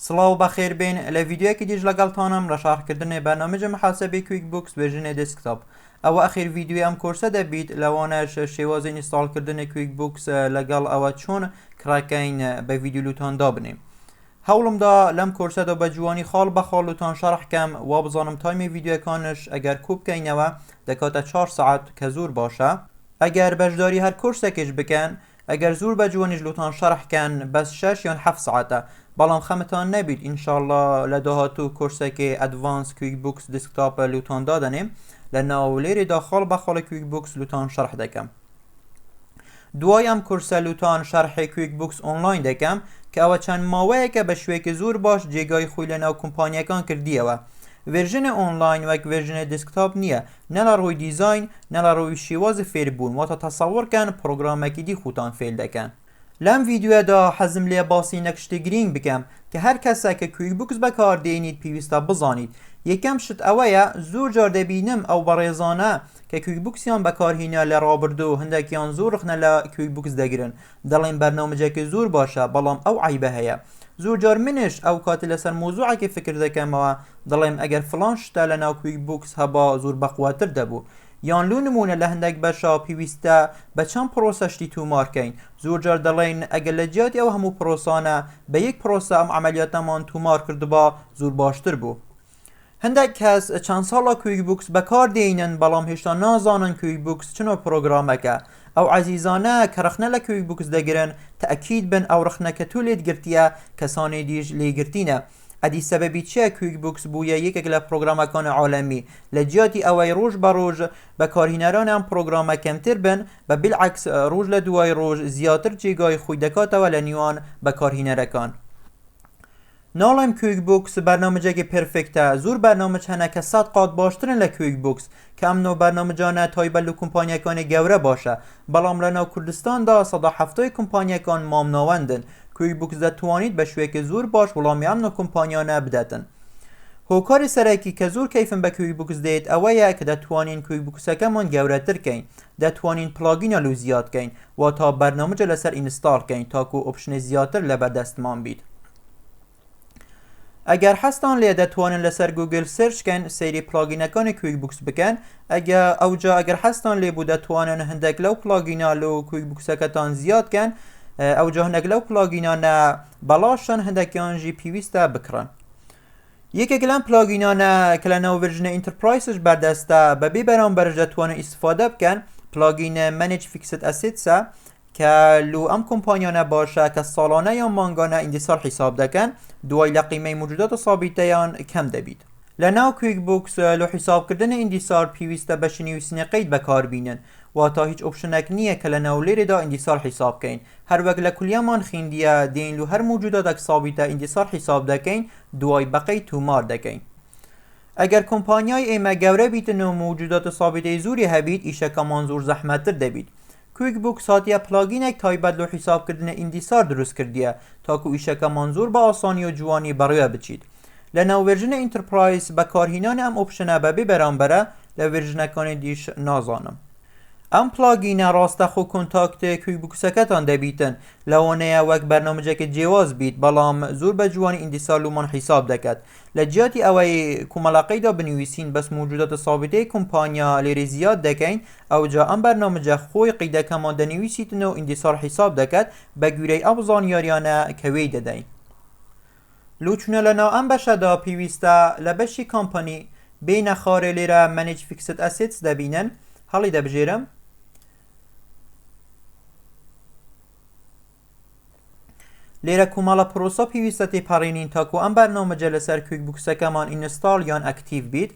سڵاو بەخێر بێن لە ڤیدیۆیەکی دیش لەگەڵتانم لە شارحکردنی بەرنامەجە محاسبەی QuickBooks ڤێرژنی دسکتۆپ. ئەوە ئەخیر ڤیدیۆی ئەم کورسە دەبیت لەوانەش شێوازی ئینستاڵکردنی QuickBooks لەگەڵ ئەوە چۆن کڕاکەین بە ڤیدیۆ لوتان دابنێم. هەوڵمدا لەم کورسەدا بە جوانی خاڵ بە خاڵ لوتان شەرحکەم وا بزانم تایمی ڤیدیۆەکانش ئەگەر کوو بکەینەوە دەکاتە 4 ساعت کە زۆر باشە. ئەگەر بەشداری هەر کورسێکیش بکەن ئەگەر زۆر بە جوانیش لوتان شەرحکەن بەس 6 یان 7 ساعتە. بەڵام خەمتان نەبیت ئینشاءالله لە داهاتوو کورسێکی ئەدڤانس QuickBooks Desktop لوتان دادەنێم لە ناو لێرەدا خاڵ بە خاڵ QuickBooks لوتان شەرح دەکەم. دوای ئەم کورسە لوتان شەرحی QuickBooks ئۆنلاین دەکەم کە ئەوە چەند ماوەیەکە بە شوێکی زۆر باش جێگای خۆی لە ناو کۆمپانیەکان کردیەوە. ڤێرژنە ئۆنلاین وەک ڤێرژنە دسکتۆپ نییە، نە لە ڕووی دیزاین نە لە ڕووی شێوازی فێربوون واتە تەسەووڕکەن پرۆگرامێکی دی خوتان فێر دەکەن. لەم ڤیدیۆدا حەزم لێ باسی نەکشتی گرنگ بکەم کە هەر کەسە کە QuickBooks بەکاردێنیت پێویستە بزانیت. یەکەم شت ئەوەیە زۆر جار دەبینم ئەو بەڕێزانە کە QuickBooksیان بەکارهێنا لە ڕابردوو هەندێکیان زۆر رخنە لە QuickBooks دەگرن دەڵێن بەرنامەجێکی زۆر باشە بەڵام ئەو عیبە هەیە. زۆر جار منش ئەو کاتی لەسەر مۆزوعێکی فکر دەکەمەوە دەڵێم ئەگەر فلان شتە لە ناو QuickBooks هەبا زۆر بەقواتر دەبوو. یان لو نمونە لە هەندێک بەشا پێویستە بە چەند پرۆسەشتی تومارکەین. زۆر جار دەڵێن ئەگەر لە جیاتی ئەو هەموو پرۆسانە بە یەک پرۆسە ئەم عملیاتەمان تومار کردبا زۆر باشتر بوو. هەندێک کەس چەند ساڵە QuickBooks بەکاردێنن بەڵام هێشتا نازانن QuickBooks چنۆ پرۆگرامەکە. ئەو عەزیزانە کە رخنە لە QuickBooks دەگرن تەئەکید بن ئەو رخنەکە تو لێت گرتیە کەسانی دیش لێگرتینە. ئەدی سەبەبی چیە QuickBooks بوویە یەکێک لە پرۆگرامەکانی عالەمی لە جیاتی ئەوەی ڕۆژ بە ڕۆژ بەکارهێنەران ئەم پرۆگرامە کەمتر بن بە بالعکس ڕۆژ لە دوای ڕۆژ زیاتر جێگای خۆی دەکاتەوە لە نێوان بەکارهێنەرەکان. ناڵێم QuickBooks بەرنامەجێکی پرفکتە، زۆر بەرنامەج هەنە کە 100 قات باشترن لە QuickBooks کە ئەم نۆ بەرنامەجانە تایبەت لە کۆمپانیەکانی گەورە باشە بەڵام لە ناو کوردستاندا 170 کۆمپانیەکان مامناوەندن. QuickBooks دەتوانیت بە شوێکی زۆر باش وەڵامی ئەم نۆ کۆمپانیانە بدەتن. هۆکاری سەرەکی کە زۆر کەیفم بە QuickBooks دێت ئەوەیە کە دەتوانین QuickBooksەکەمان گەورەترکەین، دەتوانین پلاگینە لو زیادکەین واتە بەرنامەجە لەسەر ئینستاڵکەین تاکو ئۆپشنی زیاتر لە بەدەستمان بیت. ئەگەر حەستان لێ دەتوانن لەسەر گوگل سرچکەن سەیری پلاگینەکانی QuickBooks بکەن ئەوجا ئەگەر حەستان لێ بوو دەتوانن هەندێک لەو پلاگینە لە QuickBooksەکەتان زیادکەن ئەوجا هەندێک لەو پلاگینانە بەڵاشن هەندێکیانژی پێویستە بکڕن. یەکێک لەم پلاگینانە کە لە ناو ڤێرژنە ئینترپرایسش بەردەستە بەبێ بەرامبەرش دەتوانن ئیسفادە بکەن. پلاگینە Manage Fixed Assetsە کە لو ئەم کۆمپانیانە باشە کە ساڵانە یان مانگانە ئیندیسار حیساب دەکەن دوای لە قیمەی موجودات و سابیتەیان کەم دەبیت. لە ناو QuickBooks لە حیسابکردن ئیندیسار پێویستە بەشنووسنی قەید بەکاربینن واتە هیچ ئۆپشنێک نییە کە لە ناو لێرەدا ئیندیسار حیساب بکەین. هەروەک لە کولیەمان خوێندیە دێن لە هەر موجوداتێک سابیتە ئیندیسار حیساب دەکەین دوای بەقەی تومار دەکەین. ئەگەر کۆمپانیای ئێمە گەورە بیتن و موجودات و سابیتەی زۆری هەبیت ئیشەکەمان زۆر زەحمەتتر دەبیت. QuickBooks هاتیە پلاگینێک تایبەت لە حیسابکردنە ئیندیسار دروست کردیە تاکو ئیشەکەمان زۆر بە ئاسانی و جوانی بەڕێوە بچیت. لە ناو ڤێرژنە ئینترپرایس بەکارهێنانی ئەم ئۆپشنە بەبێ بەرامبەرە لە ڤێرژنەکانی دیش نازانم. ئەم پلاگینە ڕاستەخۆ کۆنتاکتە QuickBooksەکەتان دەبیتن لەوانەیە وەک بەرنامەجێکی جیاواز بیت بەڵام زۆر بە جوانی ئیندیسار لومان حیساب دەکات. لە جیاتی ئەوەی کومەڵەقەیدا بنویسین بەس موجودات سابیتەی کۆمپانیا لێرە زیاد دەکەین ئەوجا ئەم بەرنامەجە خۆی قیدەکەمان دەنویسیتن و ئیندیسار حیساب دەکات بە گوێرەی ئەو زانیاریانە کە وێی دەدەین. لوچونە لە ناو ئەم بەشەدا پێویستە لە بەشی کۆمپانی بینە خارێ لێرە Manage Fixed Assets دەبینن. هەڵی دەبژێرم. لێرە کومەڵە پرۆسە پێویستە تێپەڕێنین تاکو ئەم بەرنامەجە لەسەر QuickBooksەکەمان ئینستاڵ یان ئەکتیڤ بیت.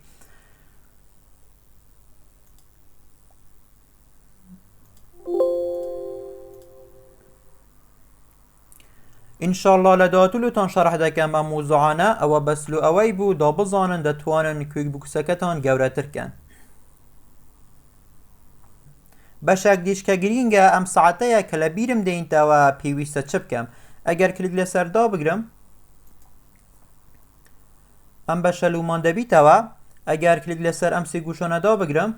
ئینشاءالله لە داهاتوو لوتان شەرح دەکەم ئەم مۆزوعانە ئەوە بەسلو ئەوەی بوو دا بزانن دەتوانن QuickBooksەکەتان گەورەترکەن. بەشێک دیشکە گرینگە ئەم ساعتەیە کە لە بیرم دێنیتەوە پێویستە چ بکەم. ئەگەر کلیک لەسەردا بگرم ئەم بەشە لومان دەبیتەوە. ئەگەر کلیک لەسەر ئەم سێ گوشانەدا بگرم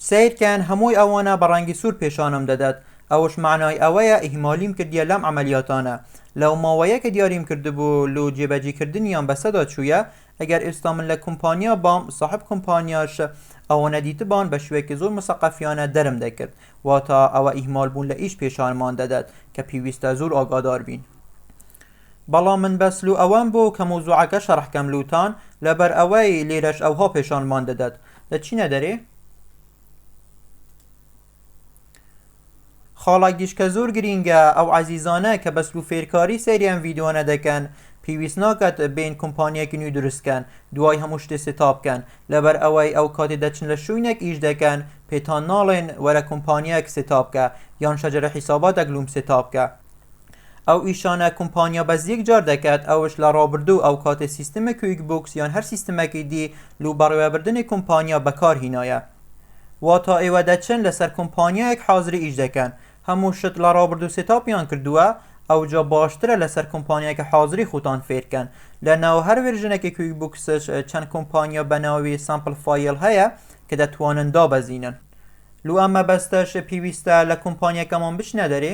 سیرکەن هەمووی ئەوانە بە ڕەنگی سوور پێشانم دەدات ئەوش معنای ئەوەیە ئیهمالیم کردیە لەم عملیاتانە لەو ماوەیە کە دیاریم کردبوو لۆ جێبەجێکردنیان بەسەدا چوویە ئەگەر ئێستا من لە کۆمپانیا بام صاحب کۆمپانیاش ئەوەنە دیتبان بە شوێکی زۆر مسەقەفیانە دەرم دەکرد واتە ئەوە ئیهمال بوون لە ئیش پێشانمان دەدات کە پێویستە زۆر ئاگادار بین. بەڵام من بەسلو ئەوەم بوو کە مۆزوعەکە شەڕحکەم لوتان لەبەر ئەوەی لێرەش ئەوها پێشانمان دەدات دەچینە دەرێ. خاڵک دیشکە زۆر گرینگە ئەو عەزیزانە کە بەسلو فێرکاری سەیریان ڤیدیۆنە دەکەن پێویست ناکات بین کۆمپانیەکی نوێ دروستکەن دوای هەموو شتێ ستاپکەن لەبەر ئەوەی ئەو کاتێ دەچن لە شوێنێک ئیش دەکەن پێتان ناڵێن وەرە کۆمپانیەک ستاپکە یان شەجەرە حیساباتێک لوم ستاپکە ئەو ئیشانە کۆمپانیا بەس یەک جار دەکات ئەوش لە ڕابردوو ئەو کاتێ سیستەمە کویک بوکس یان هەر سیستەمێکی دی لو بەڕێوەبردنی کۆمپانیا بەکار هینایە واتە ئێوە دەچن لەسەر کۆمپانیایەک حازری ئیش دەکەن هەموو شت لە ڕابردوو ستاپیان کردووە ئەوجا باشترە لەسەر کۆمپانیایەکە حازری خۆتان فێرکەن لە ناو هەر ڤێرژنێکی کویک بوکسش چەند کۆمپانیا بەناوی سامپل فایل هەیە کە دەتوانن دابەزینن لو ئەمە بەستەش پێویستە لە کۆمپانیەکەمان بچنە دەرێ.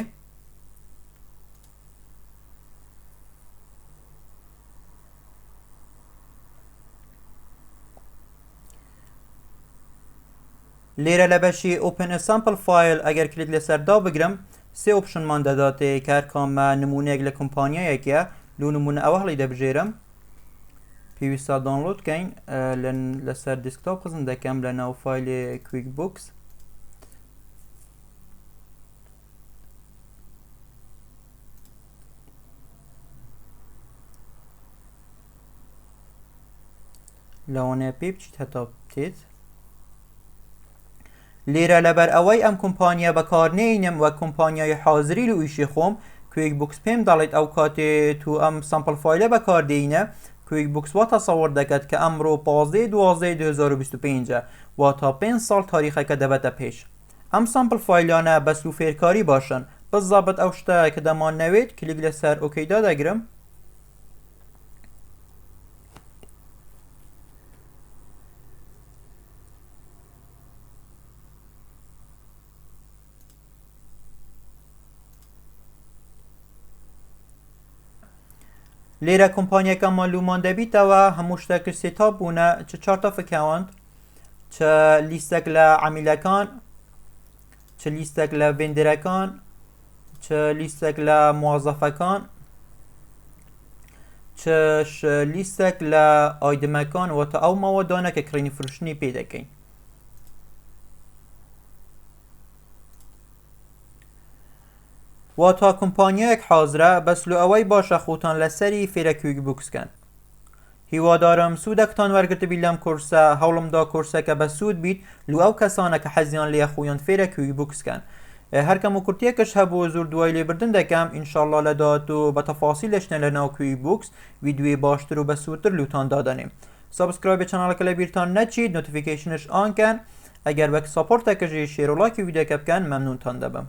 لێرە لە بەشی Open a Sample File ئەگەر کلیک لەسەر دا بگرم سێ ئۆپشنمان دەداتێ کار کامە نمونەیەک لە کۆمپانیایەکە لو نمونە ئەوە هەڵی دەبژێرم پێویستە داونلۆد بکەین لەسەر دسکتۆپ قزم دەکەم لە ناو فایلێ QuickBooks لەوانەیە پێ بچیت هەتا بتێت لێرە لەبەر ئەوەی ئەم کۆمپانیا بەکارنێینم وە کۆمپانیای حازری لە ئیشی خۆم کویک بوکس پێم دەڵێت ئەو کاتێ تو ئەم سامپل فایلە بەکاردێینە کویک بوکس وا تەسەوەر دەکات کە ئەمڕۆ 15/12/2025 واتە 5 ساڵ تاریخەکە دەبەتە پێش ئەم سامپل فایلانە بەسلو فێرکاری باشن بزابط ئەو شتە کە دەمانەوێت کلیک لەسەر ئۆکەیدا دەگرم لێرە کۆمپانیەکەمان لومان دەبیتەوە هەموو شتێک سێتاپ بوونە چ چارتە فکەوەنت چ لیستێک لە عەمیلەکان چ لیستێک لە ڤێندەرەکان چ لیستێک لە موازەفەکان چ لیستێک لە ئایدمەکان واتە ئەو ماوەدانە کە کڕینی فروشتنی پێ دەکەین واتە کۆمپانیایەک حازرە بەسلو ئەوەی باشە خۆتان لەسەری فێرە کویک بوکسکەن هیوادارم سوودەکتان وەرگرتبی لەم کورسە هەوڵمدا کورسەکە بە سوود بیت لو ئەو کەسانە کە حەزیان لێ خۆیان فێرە کویک بوکسکەن هەرکەم و کورتیەکەش هەبوو زۆر دوای لێبردن دەکەم ئینشاءڵڵا لە داهاتوو بە تەفاسیل دەچنە لەناو کویک بوکس ڤیدیۆی باشتر و بە سوودتر لوتان دادەنێم سابسکرایب چەناڵەکە لە بیرتان نەچیت نۆتیفیکیشنش ئانکەن ئەگەر بەک ساپۆرتەکەژی شێر و لایکی ڤیدیۆکە بکەن مەمنونتان دەبم